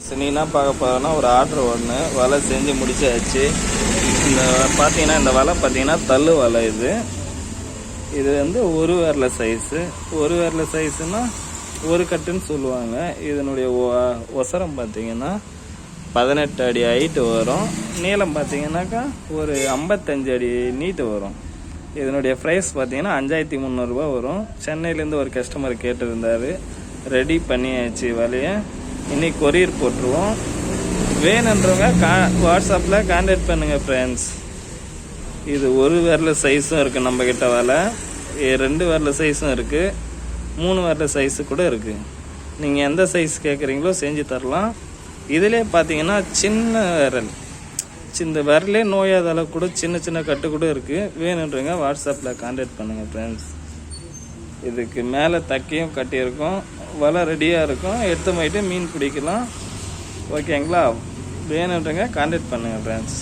நீ என்ன பார்க்க போகிறோன்னா ஒரு ஆர்டர் ஒன்று வலை செஞ்சு முடிச்சாச்சு. இந்த பார்த்தீங்கன்னா இந்த வலை பார்த்தீங்கன்னா தள்ளு வலை. இது வந்து ஒரு விரல சைஸு. ஒரு விரல சைஸுன்னா ஒரு கட்டுன்னு சொல்லுவாங்க. இதனுடைய ஒசரம் பார்த்தீங்கன்னா 18 அடி ஹைட்டு வரும். நீளம் பார்த்தீங்கன்னாக்கா ஒரு 55 அடி நீட்டு வரும். இதனுடைய ப்ரைஸ் பார்த்தீங்கன்னா 5300 ரூபா வரும். சென்னையிலேருந்து ஒரு கஸ்டமர் கேட்டிருந்தார். ரெடி பண்ணியாச்சு வலையை. இன்னைக்கு கொரியர் போட்டுருவோம். வேணுன்றவங்க வாட்ஸ்அப்பில் கான்டாக்ட் பண்ணுங்கள் ஃப்ரெண்ட்ஸ். இது ஒரு விரல சைஸும் இருக்குது நம்மக்கிட்ட வலை. 2 விரல சைஸும் இருக்குது. 3 விரல சைஸு கூட இருக்குது. நீங்கள் எந்த சைஸ் கேட்குறீங்களோ செஞ்சு தரலாம். இதிலே பார்த்தீங்கன்னா சின்ன விரல், இந்த விரலே நோயாத அளவு கூட சின்ன சின்ன கட்டு கூட இருக்குது. வேணுன்றவங்க வாட்ஸ்அப்பில் கான்டாக்ட் பண்ணுங்கள் ஃப்ரெண்ட்ஸ். இதுக்கு மேலே தக்கையும் கட்டியிருக்கோம். வலை ரெடியாக இருக்கும். எடுத்து போயிட்டு மீன் பிடிக்கலாம். ஓகேங்களா? வேணுன்றவங்க கான்டாக்ட் பண்ணுங்கள் ஃப்ரெண்ட்ஸ்.